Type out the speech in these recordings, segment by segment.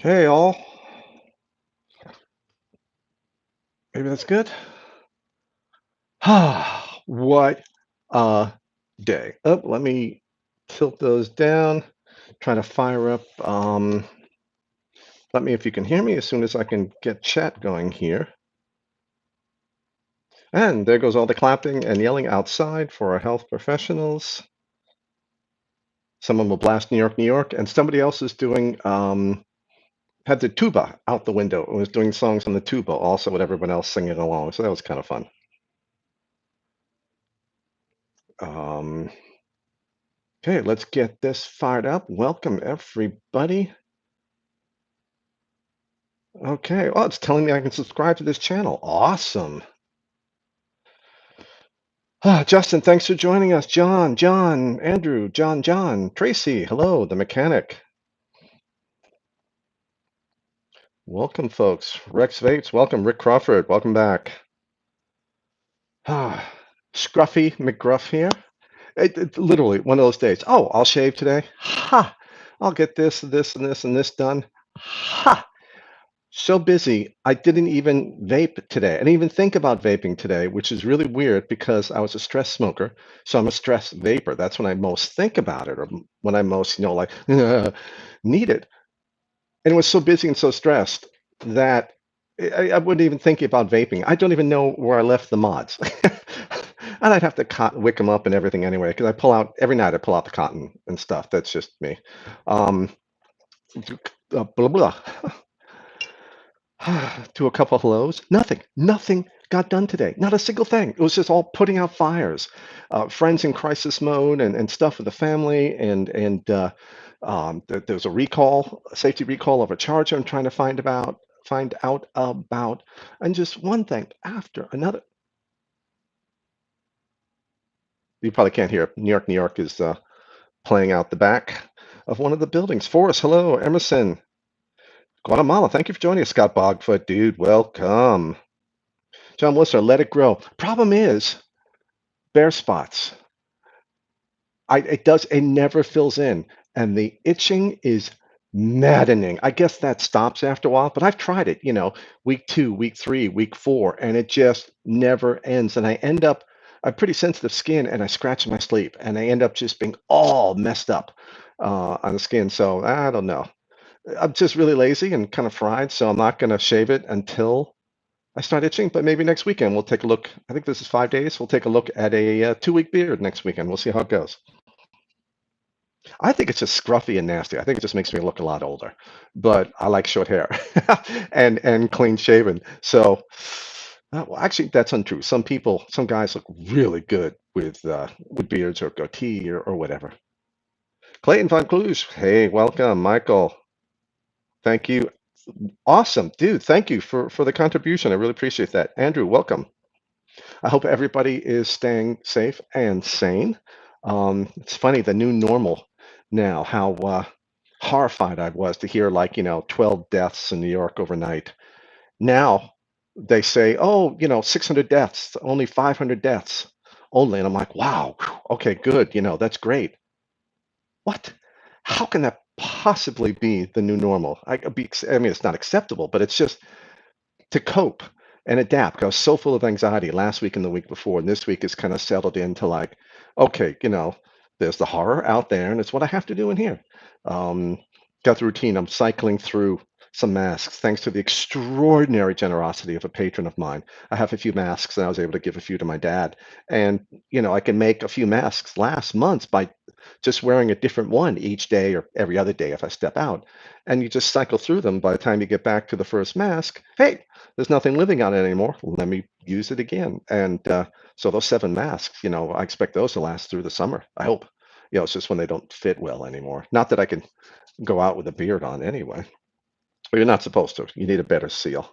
Hey all, maybe that's good. What a day. Oh, let me tilt those down. Try to fire up. Let me if you can hear me as soon as I can get chat going here. And there goes all the clapping and yelling outside for our health professionals. Someone will blast New York, New York, and somebody else is doing had the tuba out the window and was doing songs on the tuba also with everyone else singing along. So that was kind of fun. Um, Okay, let's get this fired up. Welcome, everybody. Okay, oh, it's telling me I can subscribe to this channel. Awesome. Justin, thanks for joining us. John, Andrew, John, Tracy, hello, the mechanic. Welcome, folks. Rex Vapes, welcome. Rick Crawford, welcome back. Scruffy McGruff here. Literally one of those days. Oh, I'll shave today. Ha! I'll get this, this, and this, and this done. Ha! So busy, I didn't even vape today. I didn't even think about vaping today, which is really weird because I was a stress smoker. So I'm a stress vapor. That's when I most think about it or when I most, like need it. And it was so busy and so stressed that I wouldn't even think about vaping. I don't even know where I left the mods. And I'd have to wick them up and everything anyway, because I pull out every night. I pull out the cotton and stuff. That's just me. Um, blah blah. To a couple of hellos. Nothing got done today. Not a single thing. It was just all putting out fires, friends in crisis mode, and stuff with the family. There's a recall, a safety recall of a charger. I'm trying to find out about, and just one thing after another. You probably can't hear. New York is playing out the back of one of the buildings. Forrest, hello. Emerson, Guatemala. Thank you for joining us, Scott Bogfoot, dude. Welcome. John Listener, let it grow. Problem is, bare spots. It never fills in, and the itching is maddening. I guess that stops after a while, but I've tried it, week 2, week 3, week 4, and it just never ends. And I pretty sensitive skin, and I scratch in my sleep, and I end up just being all messed up on the skin. So I don't know. I'm just really lazy and kind of fried, so I'm not going to shave it until I start itching, but maybe next weekend we'll take a look. I think this is 5 days. We'll take a look at a 2-week beard next weekend. We'll see how it goes. I think it's just scruffy and nasty. I think it just makes me look a lot older, but I like short hair and clean shaven. So, well, actually, that's untrue. Some guys look really good with beards or goatee or whatever. Clayton Von Cluj, hey, welcome, Michael. Thank you. Awesome, dude. Thank you for the contribution. I really appreciate that. Andrew, welcome. I hope everybody is staying safe and sane. It's funny, the new normal now, how horrified I was to hear 12 deaths in New York overnight. Now they say, oh, 600 deaths, only 500 deaths only. And I'm like, wow, okay, good. That's great. What? How can that possibly be the new normal? I mean, it's not acceptable, but it's just to cope and adapt. I was so full of anxiety last week and the week before, and this week is kind of settled into okay, there's the horror out there, and it's what I have to do in here. Got the routine. I'm cycling through some masks thanks to the extraordinary generosity of a patron of mine. I have a few masks, and I was able to give a few to my dad. And I can make a few masks last months by just wearing a different one each day or every other day if I step out. And you just cycle through them. By the time you get back to the first mask, hey, there's nothing living on it anymore. Let me use it again. And so those 7 masks, I expect those to last through the summer. I hope. It's just when they don't fit well anymore. Not that I can go out with a beard on anyway. But you're not supposed to. You need a better seal.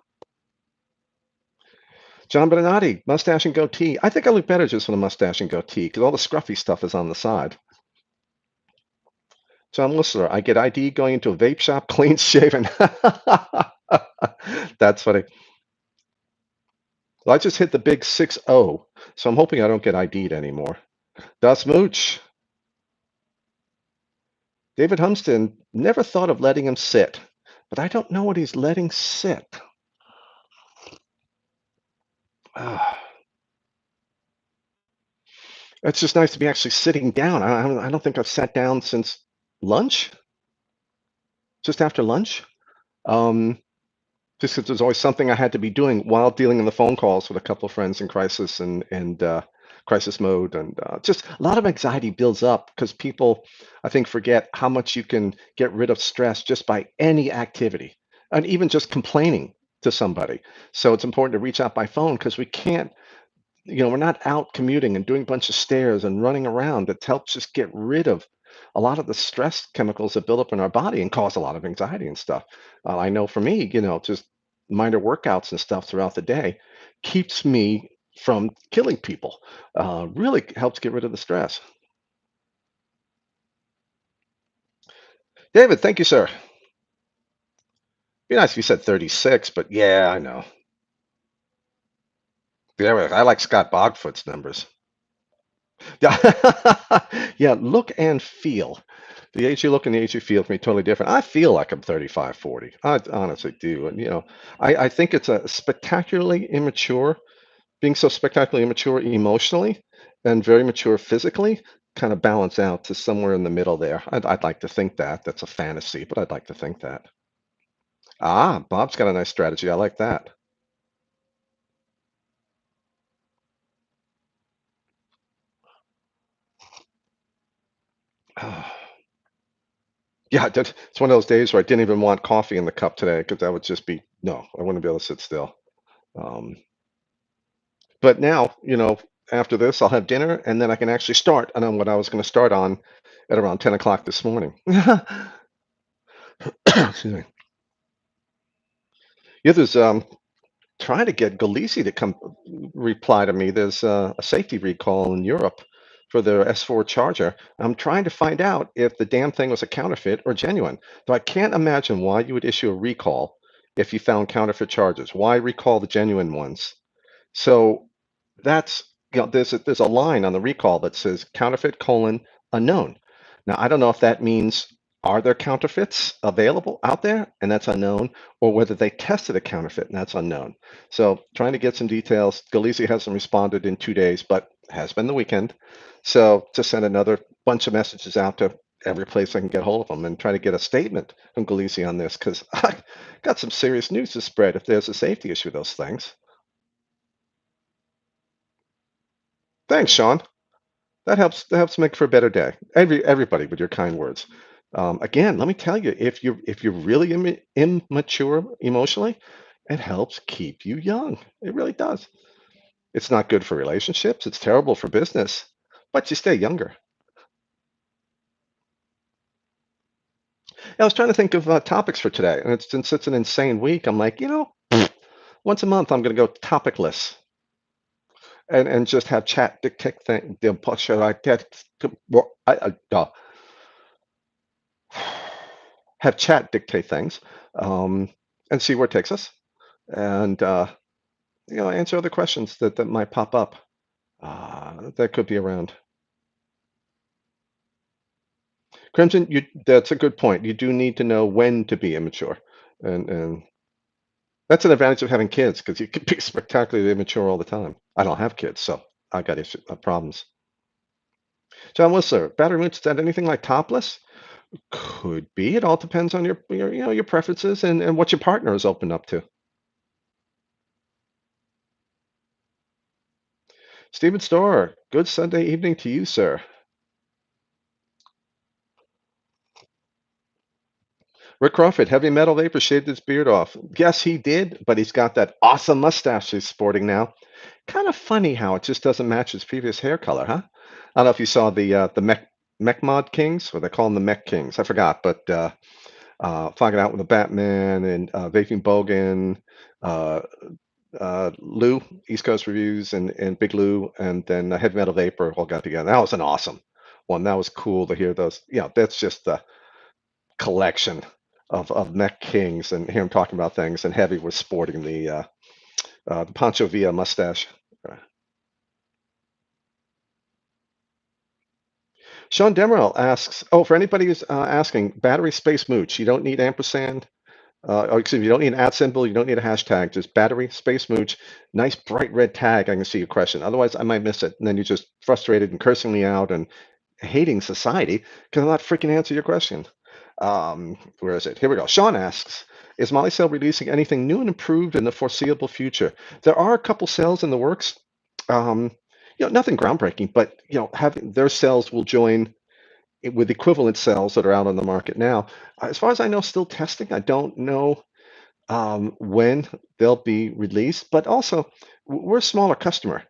John Benanati, mustache and goatee. I think I look better just with a mustache and goatee because all the scruffy stuff is on the side. John Whistler, I get ID going into a vape shop, clean shaven. That's funny. Well, I just hit the big 6-0, so I'm hoping I don't get ID'd anymore. Das Mooch. David Humston, never thought of letting him sit, but I don't know what he's letting sit. Ah, it's just nice to be actually sitting down. I don't think I've sat down since lunch, just after lunch. Um, just 'cause there's always something I had to be doing while dealing in the phone calls with a couple of friends in crisis and crisis mode, and just a lot of anxiety builds up because people, I think, forget how much you can get rid of stress just by any activity, and even just complaining to somebody. So it's important to reach out by phone because we can't, we're not out commuting and doing a bunch of stairs and running around. That helps just get rid of a lot of the stress chemicals that build up in our body and cause a lot of anxiety and stuff. I know for me, just minor workouts and stuff throughout the day keeps me from killing people. Really helps get rid of the stress. David, thank you, sir. Be nice if you said 36, but yeah, I know. Yeah, I like Scott Bogfoot's numbers. Yeah, look and feel. The age you look and the age you feel can be totally different. I feel like I'm 35, 40. I honestly do. And, I think it's a spectacularly immature, being so spectacularly immature emotionally and very mature physically, kind of balance out to somewhere in the middle there. I'd like to think that. That's a fantasy, but I'd like to think that. Ah, Bob's got a nice strategy. I like that. Yeah, it's one of those days where I didn't even want coffee in the cup today because that would just be, no, I wouldn't be able to sit still. Um, but now, after this, I'll have dinner and then I can actually start on what I was going to start on at around 10 o'clock this morning. Excuse me. Yeah, there's trying to get Galeesi to come reply to me. There's a safety recall in Europe for their S4 charger. I'm trying to find out if the damn thing was a counterfeit or genuine. So I can't imagine why you would issue a recall if you found counterfeit chargers. Why recall the genuine ones? So that's, there's a line on the recall that says counterfeit colon unknown. Now I don't know if that means, are there counterfeits available out there and that's unknown, or whether they tested a counterfeit and that's unknown. So trying to get some details. Galeesi hasn't responded in 2 days, but has been the weekend. So to send another bunch of messages out to every place I can get hold of them and try to get a statement from Galeesi on this, because I got some serious news to spread if there's a safety issue with those things. Thanks, Sean. That helps make for a better day. Everybody with your kind words. Again, let me tell you, if you're really immature emotionally, it helps keep you young. It really does. It's not good for relationships. It's terrible for business, but you stay younger. I was trying to think of topics for today, and since it's an insane week, I'm like, once a month I'm going to go topicless and just have chat dictate thing. Should I get? Have chat dictate things, um, and see where it takes us, and answer other questions that might pop up that could be around. Crimson, that's a good point. You do need to know when to be immature, and that's an advantage of having kids because you can be spectacularly immature all the time. I don't have kids, so I got problems. John Whistler, battery mooch, is that anything like topless? Could be. It all depends on your preferences and what your partner is open up to. Stephen Storr, good Sunday evening to you, sir. Rick Crawford, heavy metal vapor shaved his beard off. Yes, he did, but he's got that awesome mustache he's sporting now. Kind of funny how it just doesn't match his previous hair color, huh? I don't know if you saw the Mech Mod Kings, or they call them the Mech Kings. I forgot, but Fogging Out with the Batman and Vaping Bogan, uh, Lou, East Coast Reviews, and Big Lou, and then Heavy Metal Vapor all got together. That was an awesome one. That was cool to hear those. Yeah, that's just the collection of Mech Kings and hear him talking about things. And Heavy was sporting the Pancho Villa mustache. Sean Demerel asks, oh, for anybody who's asking, battery space mooch, you don't need ampersand. Oh, excuse me, you don't need an at symbol, you don't need a hashtag, just battery, space mooch, nice bright red tag. I can see your question. Otherwise, I might miss it. And then you're just frustrated and cursing me out and hating society because I'm not freaking answer your question. Where is it? Here we go. Sean asks, is Molly Cell releasing anything new and improved in the foreseeable future? There are a couple cells in the works. Um, nothing groundbreaking, but having their cells will join with equivalent cells that are out on the market now. As far as I know, still testing. I don't know when they'll be released, but also we're a smaller customer.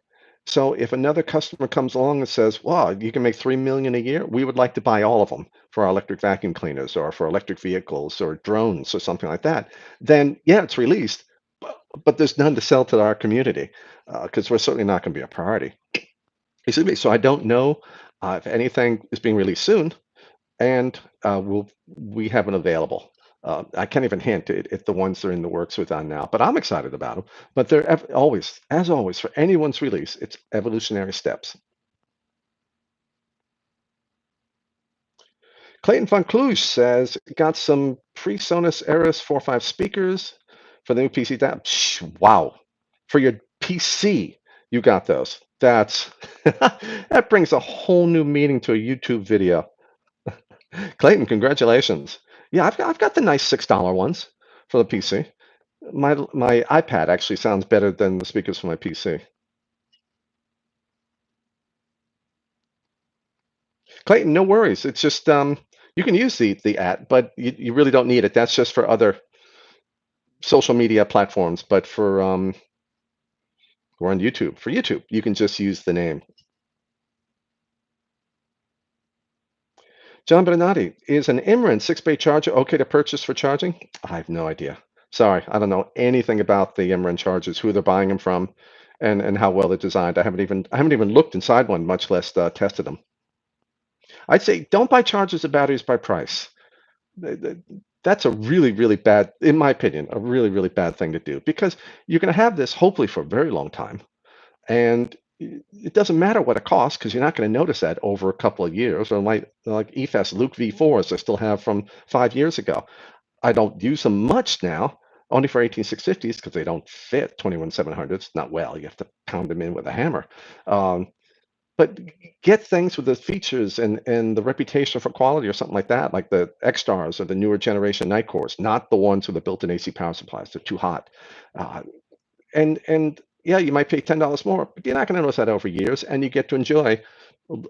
So if another customer comes along and says, "Wow, you can make 3 million a year," we would like to buy all of them for our electric vacuum cleaners or for electric vehicles or drones or something like that. Then yeah, it's released, but there's none to sell to our community because we're certainly not going to be a priority. Excuse me. So I don't know if anything is being released soon, and we have it available. I can't even hint at the ones that are in the works with on now, but I'm excited about them. But they're always, as always, for anyone's release, it's evolutionary steps. Clayton von Kluge says, got some PreSonus Eris 4.5 speakers for the new PC. Wow. For your PC, you got those. That's that brings a whole new meaning to a YouTube video. Clayton, congratulations. Yeah, I've got the nice $6 ones for the PC. My iPad actually sounds better than the speakers for my PC. Clayton, no worries. It's just you can use the app, but you really don't need it. That's just for other social media platforms. But for we're on YouTube. For YouTube, you can just use the name. John Bernardi, is an Imran 6-bay charger okay to purchase for charging? I have no idea. Sorry, I don't know anything about the Imran chargers, who they're buying them from, and how well they're designed. I haven't even looked inside one, much less tested them. I'd say don't buy chargers and batteries by price. Th- th- That's a really, really bad, in my opinion, a really, really bad thing to do because you're going to have this hopefully for a very long time. And it doesn't matter what it costs because you're not going to notice that over a couple of years. Or like EFS Luke V4s I still have from 5 years ago. I don't use them much now, only for 18650s because they don't fit 21700s. Not well. You have to pound them in with a hammer. Um, but get things with the features and the reputation for quality or something like that, like the X Stars or the newer generation Night Cores, not the ones with the built-in AC power supplies. They're too hot. Uh, and yeah, you might pay $10 more, but you're not going to notice that over years, and you get to enjoy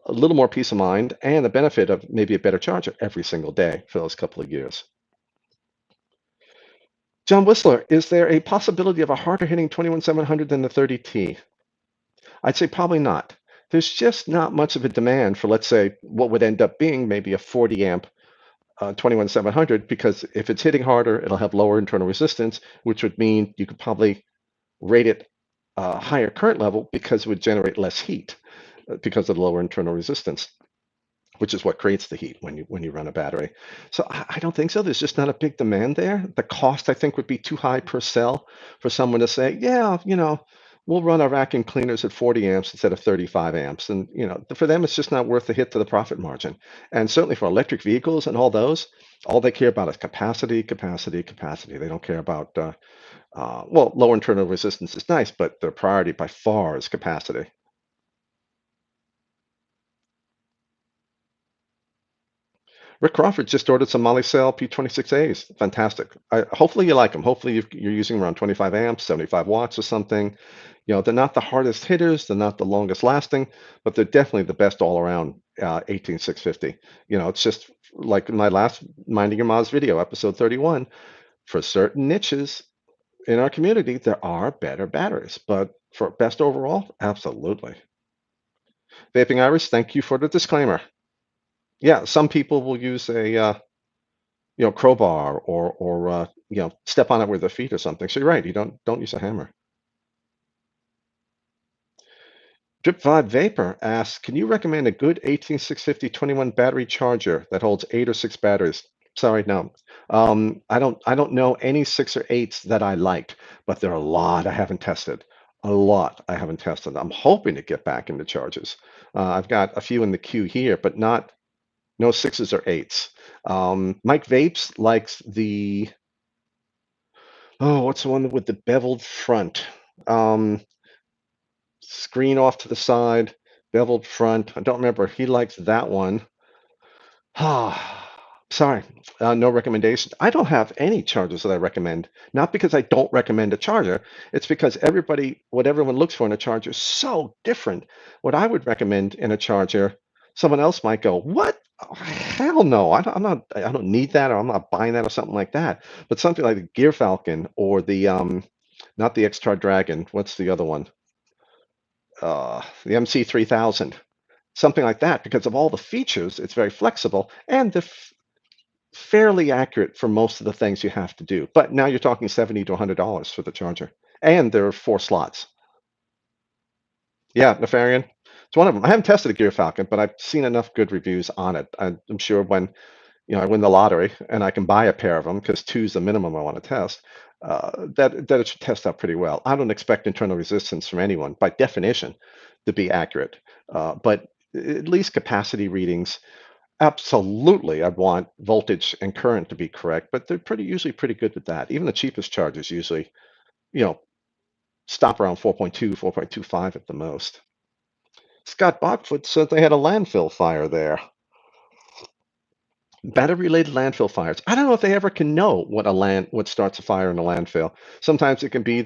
a little more peace of mind and the benefit of maybe a better charger every single day for those couple of years. John Whistler, is there a possibility of a harder hitting 21700 than the 30T? I'd say probably not. There's just not much of a demand for, let's say, what would end up being maybe a 40 amp 21700, because if it's hitting harder, it'll have lower internal resistance, which would mean you could probably rate it higher current level because it would generate less heat because of the lower internal resistance, which is what creates the heat when you run a battery. So I don't think so. There's just not a big demand there. The cost I think would be too high per cell for someone to say, yeah, we'll run our vacuum cleaners at 40 amps instead of 35 amps. And for them, it's just not worth the hit to the profit margin. And certainly for electric vehicles and all those, all they care about is capacity, capacity, capacity. They don't care about well, low internal resistance is nice, but their priority by far is capacity. Rick Crawford just ordered some Molicel P26As. Fantastic. Hopefully you like them. Hopefully you're using around 25 amps, 75 watts or something. They're not the hardest hitters. They're not the longest lasting, but they're definitely the best all around 18650. It's just like my last Minding Your Moz video, episode 31. For certain niches in our community, there are better batteries, but for best overall, absolutely. Vaping Iris, thank you for the disclaimer. Yeah, some people will use a crowbar or step on it with their feet or something. So you're right. You don't use a hammer. Drip Vibe Vapor asks, can you recommend a good 18650 21 battery charger that holds 8 or 6 batteries? Sorry, no. I don't know any 6 or 8s that I liked, but there are a lot I haven't tested. A lot I haven't tested. I'm hoping to get back into chargers. I've got a few in the queue here, but not no 6s or 8s. Mike Vapes likes the Oh, what's the one with the beveled front? Um, Screen off to the side, beveled front. I don't remember. He likes that one. Ah, sorry, no recommendations. I don't have any chargers that I recommend. Not because I don't recommend a charger. It's because what everyone looks for in a charger is so different. What I would recommend in a charger, someone else might go, "What? Oh, hell no! I'm not. I don't need that, or I'm not buying that, or something like that." But something like the Gear Falcon or not the X-Star Dragon. What's the other one? The MC3000, something like that, because of all the features. It's very flexible and the fairly accurate for most of the things you have to do. But now you're talking $70 to $100 for the charger, and there are 4 slots. Yeah, Nefarian. It's one of them. I haven't tested a Gear Falcon, but I've seen enough good reviews on it. I'm sure when I win the lottery and I can buy a pair of them because two's the minimum I want to test. That it should test out pretty well. I don't expect internal resistance from anyone by definition to be accurate, but at least capacity readings. Absolutely, I'd want voltage and current to be correct, but they're usually pretty good with that. Even the cheapest chargers usually, you know, stop around 4.2, 4.25 at the most. Scott Botfoot said they had a landfill fire there. Battery-related landfill fires. I don't know if they ever can know what starts a fire in a landfill. Sometimes it can be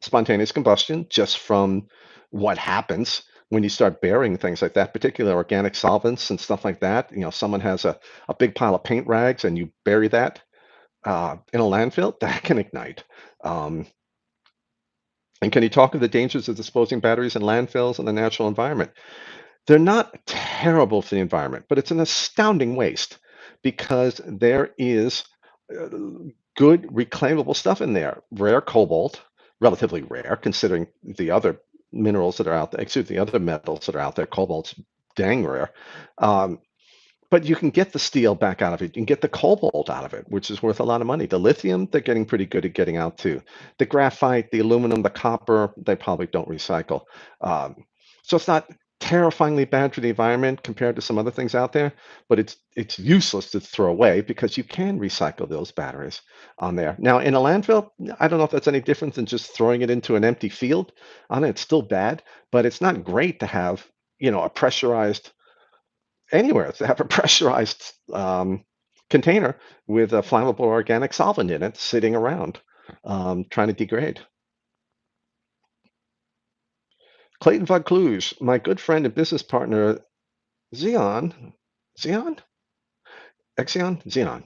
spontaneous combustion just from what happens when you start burying things like that, particularly organic solvents and stuff like that. Someone has a big pile of paint rags and you bury that in a landfill, that can ignite. Um, and can you talk of the dangers of disposing batteries in landfills in the natural environment? They're not terrible for the environment, but it's an astounding waste because there is uh, good reclaimable stuff in there. Rare cobalt, relatively rare considering the other minerals that are out there, excuse me, the other metals that are out there. Cobalt's dang rare. Um, but you can get the steel back out of it. You can get the cobalt out of it, which is worth a lot of money. The lithium, they're getting pretty good at getting out too. The graphite, the aluminum, the copper, they probably don't recycle. Um, so it's not terrifyingly bad for the environment compared to some other things out there, but it's useless to throw away because you can recycle those batteries on there. Now, in a landfill, I don't know if that's any different than just throwing it into an empty field. On it, it's still bad, but it's not great to have, a pressurized anywhere to have a pressurized container with a flammable organic solvent in it sitting around trying to degrade. Clayton Vaucluse, my good friend and business partner, Xeon, Xeon, Xeon,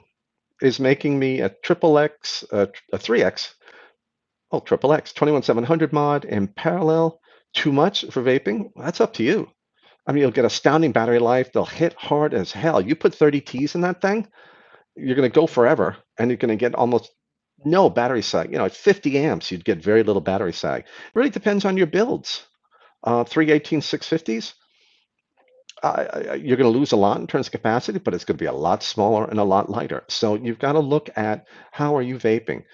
is making me a triple X, a 3X, triple X, 21700 mod in parallel. Too much for vaping? That's up to you. I mean, you'll get astounding battery life. They'll hit hard as hell. You put 30 Ts in that thing, you're going to go forever and you're going to get almost no battery sag. At 50 amps, you'd get very little battery sag. It really depends on your builds. 318 650s, you're going to lose a lot in terms of capacity, but it's going to be a lot smaller and a lot lighter. So you've got to look at how are you vaping?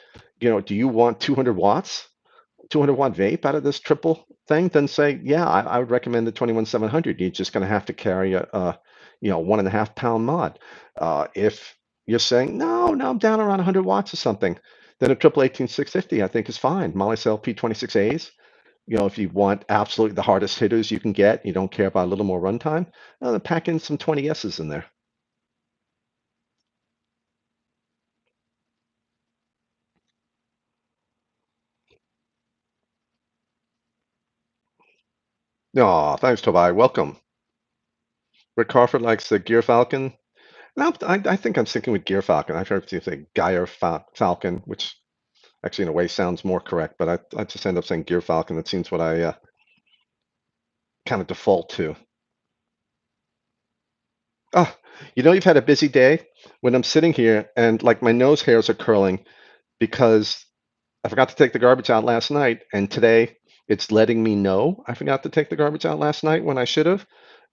Do you want 200 watts? 200-watt vape out of this triple thing, then say, yeah, I would recommend the 21700. You're just going to have to carry a 1.5 pound mod. If you're saying, no, I'm down around 100 watts or something, then a triple 18650 I think is fine. Molicel P26As. If you want absolutely the hardest hitters you can get, you don't care about a little more runtime, pack in some 20S's in there. Oh, thanks, Tobi. Welcome. Rick Crawford likes the Gear Falcon. No, I think I'm sticking with Gear Falcon. I've heard you say Gear Falcon, which actually in a way sounds more correct, but I just end up saying Gear Falcon. That seems what I kind of default to. Oh, you've had a busy day when I'm sitting here and like my nose hairs are curling because I forgot to take the garbage out last night, and today it's letting me know I forgot to take the garbage out last night when I should have.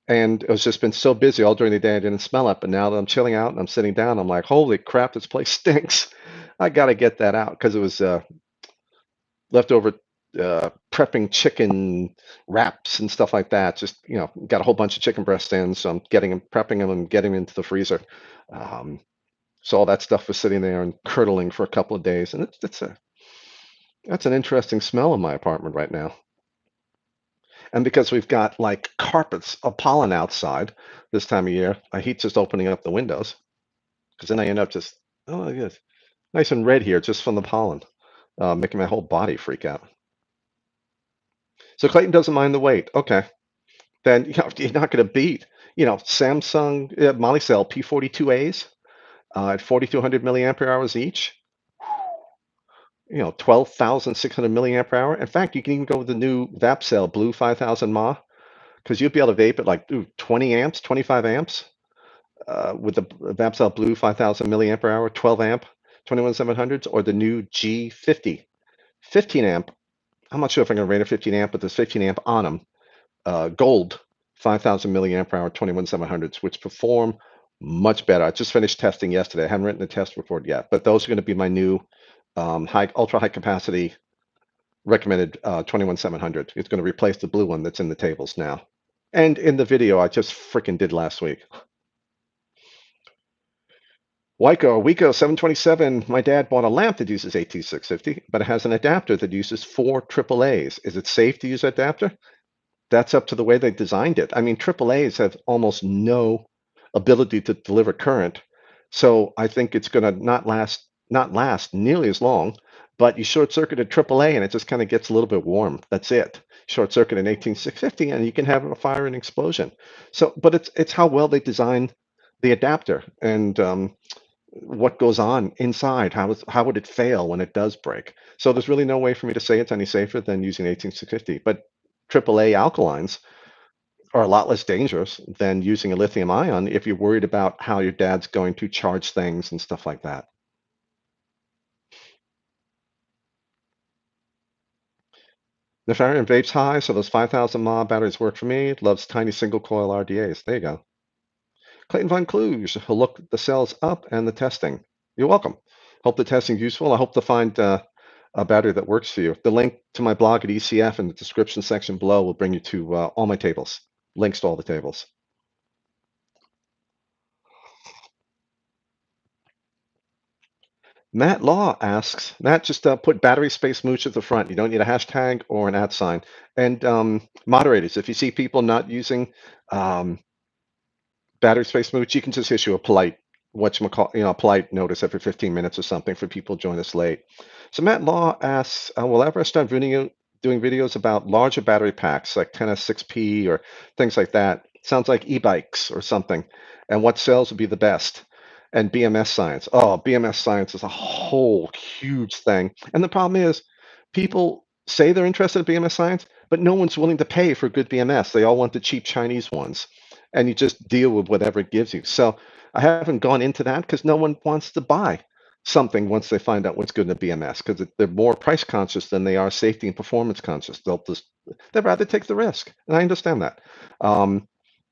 And it was just been so busy all during the day, I didn't smell it. But now that I'm chilling out and I'm sitting down, I'm like, holy crap, this place stinks. I got to get that out because it was leftover prepping chicken wraps and stuff like that. Just, got a whole bunch of chicken breast in. So I'm getting them, prepping them and getting them into the freezer. Um, so all that stuff was sitting there and curdling for a couple of days. And it's That's an interesting smell in my apartment right now. And because we've got like carpets of pollen outside this time of year, I hate just opening up the windows because then I end up just, oh, yes, nice and red here just from the pollen, making my whole body freak out. So Clayton doesn't mind the wait. Okay. Then you're not going to beat, Samsung Molicel P42As at 4,200 milliampere hours each. 12,600 milliampere hour. In fact, you can even go with the new VapCell Blue 5000 mAh because you'll be able to vape at like 20 amps, 25 amps with the VapCell Blue 5000 milliampere hour, 12 amp, 21700s, or the new G50, 15 amp. I'm not sure if I'm going to rate a 15 amp, but there's 15 amp on them. Gold 5000 milliampere hour 21700s, which perform much better. I just finished testing yesterday. I haven't written a test report yet, but those are going to be my new ultra high capacity recommended 21700. It's going to replace the blue one that's in the tables now. And in the video I just freaking did last week. Wico 727. My dad bought a lamp that uses AT650, but it has an adapter that uses 4 AAAs. Is it safe to use adapter? That's up to the way they designed it. I mean, AAAs have almost no ability to deliver current, so I think it's going to not last nearly as long. But you short circuit a AAA and it just kind of gets a little bit warm. That's it. Short circuit an 18650 and you can have a fire and explosion. So, but it's how well they design the adapter and what goes on inside. How would it fail when it does break? So there's really no way for me to say it's any safer than using 18650. But AAA alkalines are a lot less dangerous than using a lithium ion if you're worried about how your dad's going to charge things and stuff like that. Nefarian vapes high, so those 5,000 mAh batteries work for me. Loves tiny single coil RDAs. There you go. Clayton Von Kluge, who'll look the cells up and the testing. You're welcome. Hope the testing's useful. I hope to find a battery that works for you. The link to my blog at ECF in the description section below will bring you to all my tables, links to all the tables. Matt Law asks, Matt, just put battery space mooch at the front. You don't need a hashtag or an @ sign. And moderators, if you see people not using um, battery space mooch, you can just issue a polite whatchamacall, polite notice every 15 minutes or something for people join us late. So Matt Law asks, will I ever start doing videos about larger battery packs like 10S6P or things like that? Sounds like e-bikes or something. And what cells would be the best? And BMS science. Oh, BMS science is a whole huge thing. And the problem is people say they're interested in BMS science, but no one's willing to pay for good BMS. They all want the cheap Chinese ones and you just deal with whatever it gives you. So I haven't gone into that because no one wants to buy something once they find out what's good in the BMS because they're more price conscious than they are safety and performance conscious. They'd rather take the risk, and I understand that.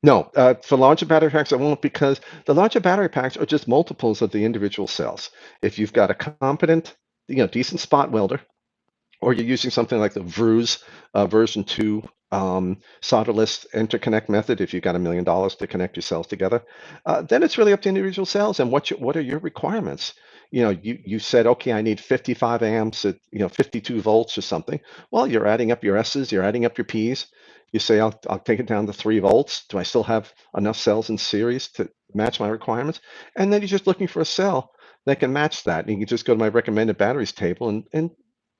No, for larger battery packs, I won't because the larger battery packs are just multiples of the individual cells. If you've got a competent, decent spot welder, or you're using something like the Vruz version 2 solderless interconnect method, if you've got $1 million to connect your cells together, then it's really up to individual cells and what are your requirements. You said, okay, I need 55 amps at 52 volts or something. Well, you're adding up your S's, you're adding up your P's. You say, I'll take it down to 3 volts. Do I still have enough cells in series to match my requirements? And then you're just looking for a cell that can match that. And you can just go to my recommended batteries table and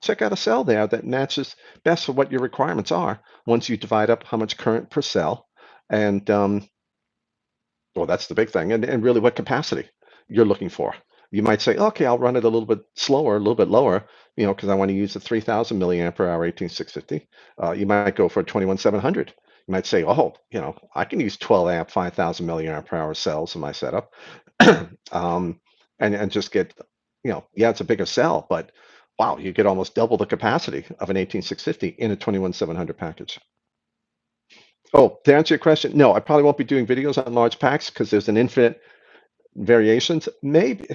check out a cell there that matches best for what your requirements are once you divide up how much current per cell and well, that's the big thing, and really what capacity you're looking for. You might say, okay, I'll run it a little bit slower, a little bit lower, because I want to use the 3,000 milliampere hour 18650. You might go for 21700. You might say, oh, I can use 12 amp 5,000 milliampere hour cells in my setup, and just get, yeah, it's a bigger cell, but wow, you get almost double the capacity of an 18650 in a 21700 package. Oh, to answer your question, no, I probably won't be doing videos on large packs because there's an infinite variations. Maybe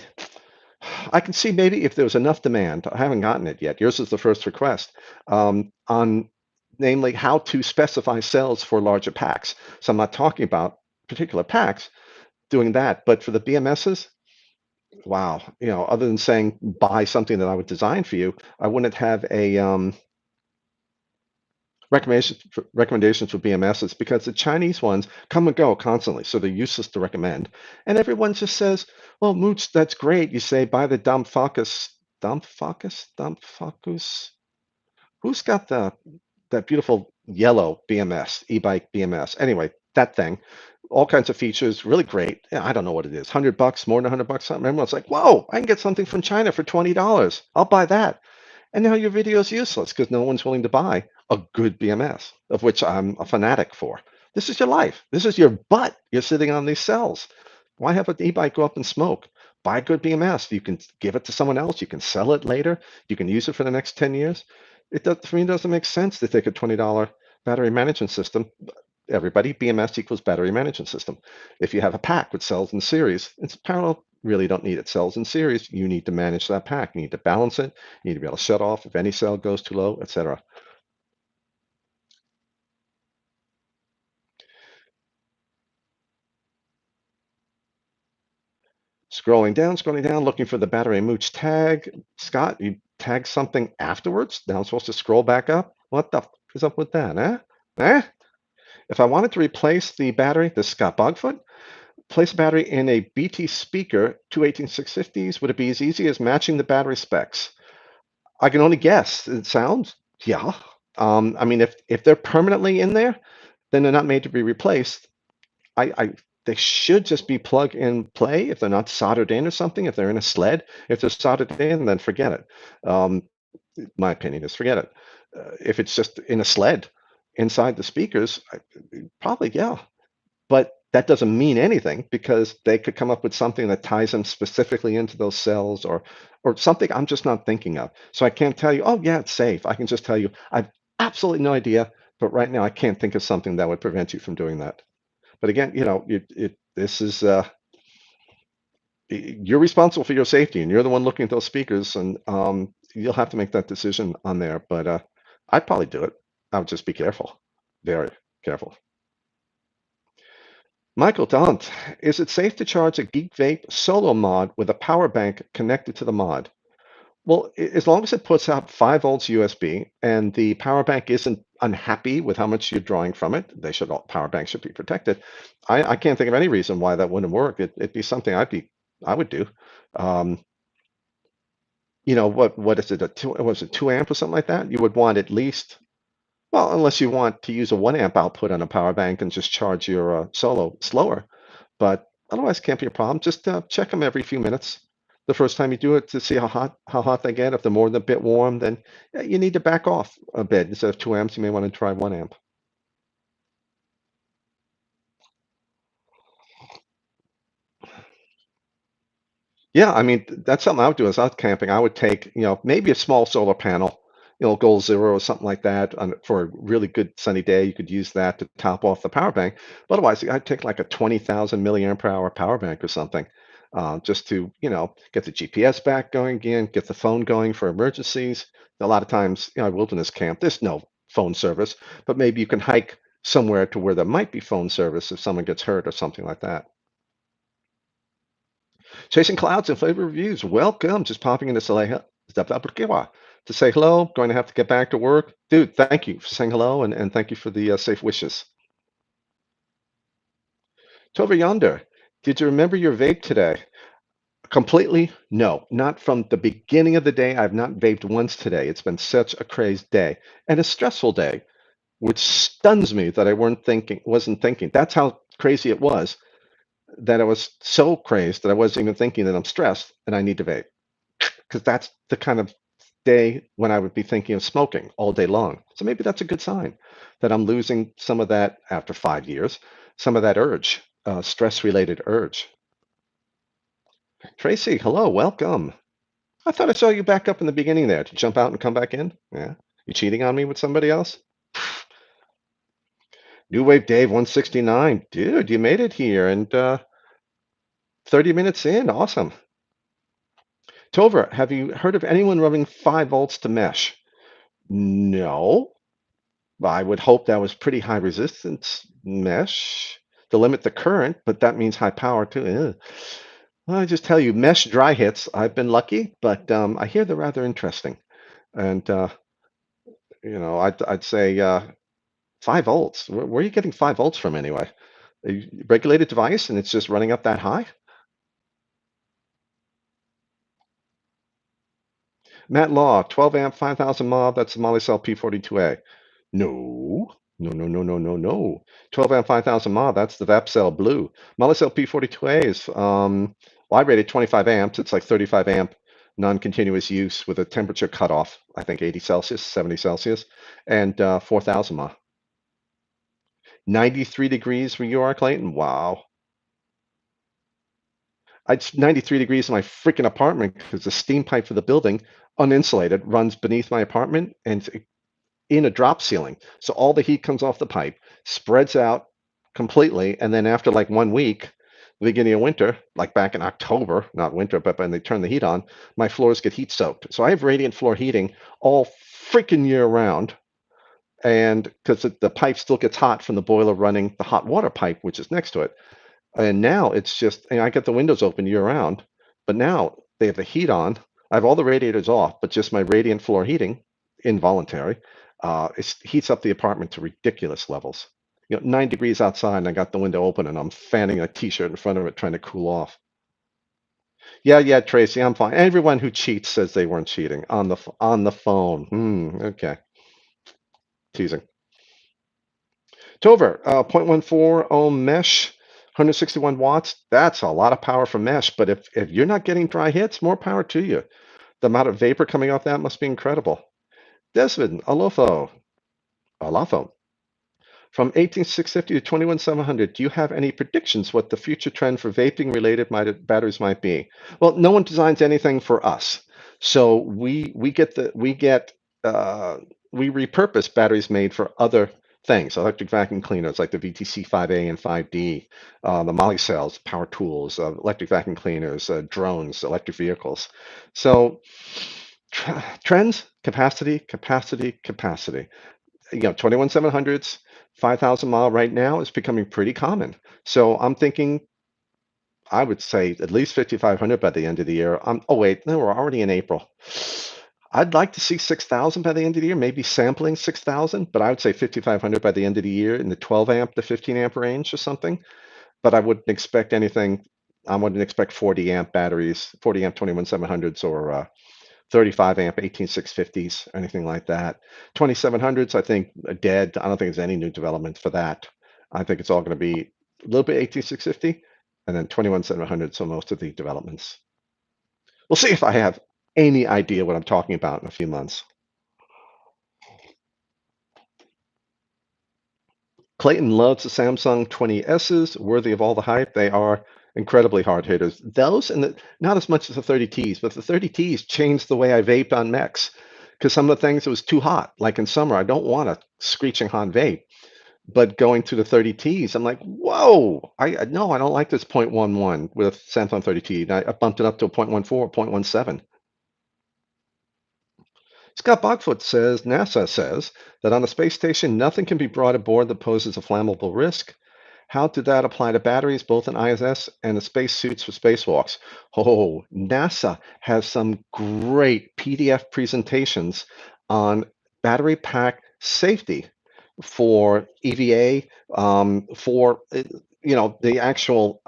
I can see maybe if there was enough demand. I haven't gotten it yet. Yours is the first request on namely how to specify cells for larger packs. So I'm not talking about particular packs doing that, but for the BMSs, wow, other than saying buy something that I would design for you, I wouldn't have a recommendations for BMSs because the Chinese ones come and go constantly, so they're useless to recommend. And everyone just says, "Well, Mooch, that's great." You say, "Buy the Dump Focus." Who's got that beautiful yellow BMS, e-bike BMS? Anyway, that thing, all kinds of features, really great. Yeah, I don't know what it is, $100, more than $100, something. Everyone's like, "Whoa, I can get something from China for $20. I'll buy that." And now your video is useless because no one's willing to buy a good BMS, of which I'm a fanatic for. This is your life. This is your butt. You're sitting on these cells. Why have an e-bike go up and smoke? Buy a good BMS. You can give it to someone else. You can sell it later. You can use it for the next 10 years. It does, for me, it doesn't make sense to take a $20 battery management system. Everybody, BMS equals battery management system. If you have a pack with cells in series, it's parallel. Really don't need it. Cells in series, you need to manage that pack. You need to balance it. You need to be able to shut off if any cell goes too low, etc. Scrolling down, looking for the battery mooch tag. Scott, you tag something afterwards? Now I'm supposed to scroll back up? What the is up with that, eh? Eh? If I wanted to replace the battery, this is Scott Bogfoot, place a battery in a BT speaker, 218650s, would it be as easy as matching the battery specs? I can only guess. It sounds, yeah. I mean, if they're permanently in there, then they're not made to be replaced. I they should just be plug and play if they're not soldered in or something. If they're in a sled, if they're soldered in, then forget it. Um, my opinion is forget it. If it's just in a sled inside the speakers, probably yeah. But that doesn't mean anything because they could come up with something that ties them specifically into those cells or something I'm just not thinking of. So I can't tell you, oh yeah, it's safe. I can just tell you I've absolutely no idea, but right now I can't think of something that would prevent you from doing that. But again, this is you're responsible for your safety and you're the one looking at those speakers and you'll have to make that decision on there. But I'd probably do it. I would just be careful, very careful. Michael Dunt, is it safe to charge a Geek Vape solo mod with a power bank connected to the mod? Well, as long as it puts out 5 volts USB and the power bank isn't unhappy with how much you're drawing from it, power bank should be protected. I can't think of any reason why that wouldn't work. It'd be something I would do. Um, what is it? Was it 2 amp or something like that? You would want at least, well, unless you want to use a 1 amp output on a power bank and just charge your solo slower. But otherwise, can't be a problem. Just check them every few minutes. The first time you do it to see how hot they get. If they're more than a bit warm, then yeah, you need to back off a bit. Instead of 2 amps, you may want to try 1 amp. Yeah, I mean, that's something I would do as I was camping. I would take, maybe a small solar panel, goal zero or something like that for a really good sunny day. You could use that to top off the power bank. But otherwise, I'd take like a 20,000 milliamp per hour power bank or something, just to, get the GPS back going again, get the phone going for emergencies. A lot of times, wilderness camp, there's no phone service, but maybe you can hike somewhere to where there might be phone service if someone gets hurt or something like that. Chasing Clouds and Flavor Reviews, welcome. Just popping in to say hello. Going to have to get back to work. Dude, thank you for saying hello and thank you for the safe wishes. Tova Yonder, did you remember your vape today? Completely? No, not from the beginning of the day. I've not vaped once today. It's been such a crazed day and a stressful day, which stuns me that I wasn't thinking. That's how crazy it was, that I was so crazed that I wasn't even thinking that I'm stressed and I need to vape. Because that's the kind of day when I would be thinking of smoking all day long. So maybe that's a good sign that I'm losing some of that after 5 years, some of that urge, stress related urge. Tracy, hello, welcome. I thought I saw you back up in the beginning there. Did you jump out and come back in? Yeah. You cheating on me with somebody else? New Wave Dave 169. Dude, you made it here and 30 minutes in. Awesome. Tover, have you heard of anyone running 5 volts to mesh? No. I would hope that was pretty high resistance mesh to limit the current, but that means high power too. Ugh. Well, I just tell you, mesh dry hits. I've been lucky, but I hear they're rather interesting. And I'd say 5 volts. Where are you getting 5 volts from anyway? A regulated device, and it's just running up that high? Matt Law, 12 amp, 5,000 mAh. That's the Molicel P42A. No, no, no, no, no, no, no. 12 amp, 5,000 mAh. That's the VapCell Blue. Molicel P42A is well, I rated 25 amps. It's like 35 amp non-continuous use with a temperature cutoff. I think 80 Celsius, 70 Celsius, and 4,000 mAh. 93 degrees where you are, Clayton. Wow. It's 93 degrees in my freaking apartment because the steam pipe for the building, uninsulated, runs beneath my apartment and it's in a drop ceiling. So all the heat comes off the pipe, spreads out completely, and then after like 1 week, the beginning of winter, like back in October, not winter, but when they turn the heat on, my floors get heat soaked. So I have radiant floor heating all freaking year round. And because the pipe still gets hot from the boiler running the hot water pipe, which is next to it. And now it's just, I get the windows open year round, but now they have the heat on. I have all the radiators off, but just my radiant floor heating, involuntary, it heats up the apartment to ridiculous levels. 9 degrees outside, and I got the window open, and I'm fanning a t-shirt in front of it, trying to cool off. Yeah, yeah, Tracy, I'm fine. Everyone who cheats says they weren't cheating on the phone. Okay, teasing. Tover, 0.14 ohm mesh, 161 watts. That's a lot of power for mesh, but if you're not getting dry hits, more power to you. The amount of vapor coming off that must be incredible. Desmond, Alafo. From 18650 to 21700, do you have any predictions what the future trend for vaping related batteries might be? Well, no one designs anything for us. So we repurpose batteries made for other things, electric vacuum cleaners like the VTC 5A and 5D, the Moly cells, power tools, electric vacuum cleaners, drones, electric vehicles. So trends, capacity, capacity, capacity. 21700s, 5,000 mile right now is becoming pretty common. So I'm thinking I would say at least 5,500 by the end of the year. Oh wait, no, we're already in April. I'd like to see 6,000 by the end of the year, maybe sampling 6,000, but I would say 5,500 by the end of the year in the 12 amp to 15 amp range or something. But I wouldn't expect anything. I wouldn't expect 40 amp batteries, 40 amp 21700s or 35 amp 18650s, anything like that. 2700s, I think, are dead. I don't think there's any new development for that. I think it's all going to be a little bit 18650 and then 21700, so most of the developments. We'll see if I have any idea what I'm talking about in a few months. Clayton loves the Samsung 20Ss, worthy of all the hype. They are incredibly hard hitters. Those and not as much as the 30Ts, but the 30Ts changed the way I vaped on mechs because some of the things it was too hot. Like in summer, I don't want a screeching hot vape. But going to the 30Ts, I'm like, whoa! I no, I don't like this 0.11 with Samsung 30T. I bumped it up to a 0.14, 0.17. Scott Bogfoot says NASA says that on the space station, nothing can be brought aboard that poses a flammable risk. How did that apply to batteries, both in ISS and the spacesuits for spacewalks? Oh, NASA has some great PDF presentations on battery pack safety for EVA, for the actual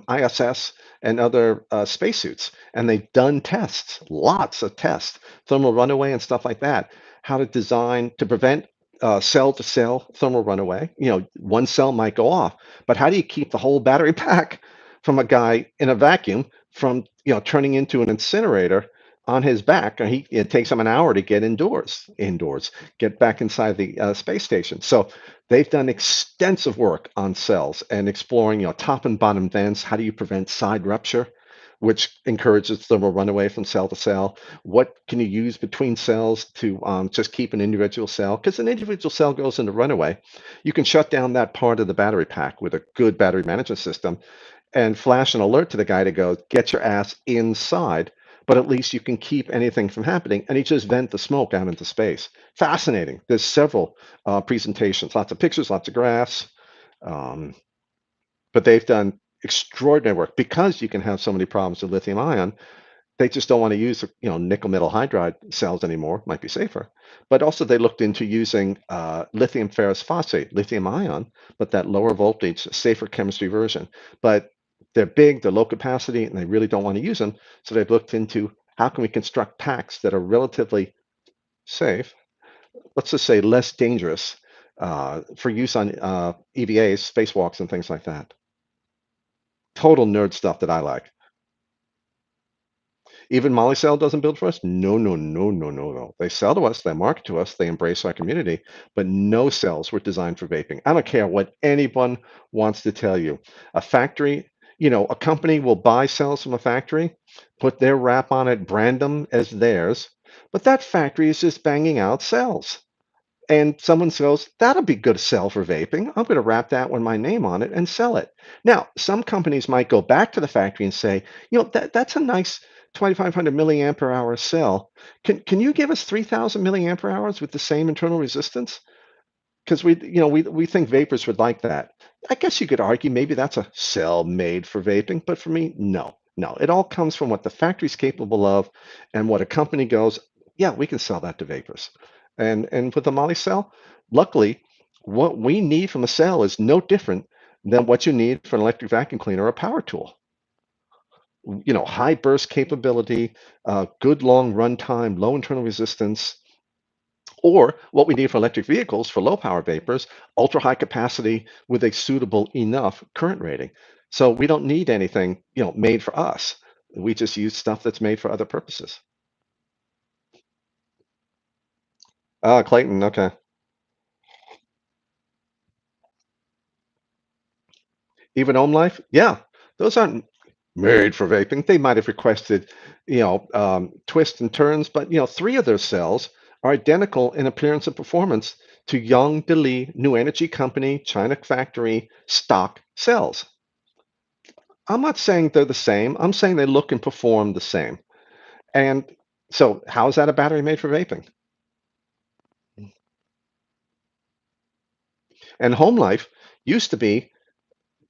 ISS and other spacesuits, and they've done tests, lots of tests, thermal runaway and stuff like that. How to design to prevent cell-to-cell thermal runaway. One cell might go off, but how do you keep the whole battery pack from a guy in a vacuum from turning into an incinerator on his back? And it takes him an hour to get indoors, get back inside the space station. So they've done extensive work on cells and exploring, top and bottom vents. How do you prevent side rupture, which encourages thermal runaway from cell to cell? What can you use between cells to just keep an individual cell? Because an individual cell goes into runaway. You can shut down that part of the battery pack with a good battery management system and flash an alert to the guy to go, get your ass inside. But at least you can keep anything from happening. And he just vent the smoke out into space. Fascinating. There's several presentations, lots of pictures, lots of graphs. But they've done extraordinary work because you can have so many problems with lithium ion. They just don't want to use, nickel metal hydride cells anymore. Might be safer. But also they looked into using lithium ferrous phosphate, lithium ion, but that lower voltage, safer chemistry version. But they're big, they're low capacity, and they really don't want to use them. So they've looked into how can we construct packs that are relatively safe, let's just say less dangerous for use on EVAs, spacewalks, and things like that. Total nerd stuff that I like. Even Molicel doesn't build for us? No, no, no, no, no, no. They sell to us, they market to us, they embrace our community, but no cells were designed for vaping. I don't care what anyone wants to tell you. A factory, a company will buy cells from a factory, put their wrap on it, brand them as theirs, but that factory is just banging out cells. And someone goes, that'll be good to sell for vaping. I'm going to wrap that with my name on it and sell it. Now, some companies might go back to the factory and say, that's a nice 2,500 milliampere hour cell. Can you give us 3,000 milliampere hours with the same internal resistance? Because we think vapors would like that. I guess you could argue maybe that's a cell made for vaping, but for me, no, no. It all comes from what the factory's capable of, and what a company goes, yeah, we can sell that to vapors. And with the Molly cell, luckily, what we need from a cell is no different than what you need for an electric vacuum cleaner or a power tool. High burst capability, good long run time, low internal resistance, or what we need for electric vehicles for low power vapors, ultra high capacity with a suitable enough current rating. So we don't need anything, made for us. We just use stuff that's made for other purposes. Ah, Clayton, okay. Even Home Life, yeah, those aren't made for vaping. They might have requested, twists and turns, but three of their cells are identical in appearance and performance to Young Deli New Energy Company China factory stock cells. I'm not saying they're the same. I'm saying they look and perform the same. And so, how is that a battery made for vaping? And Home Life used to be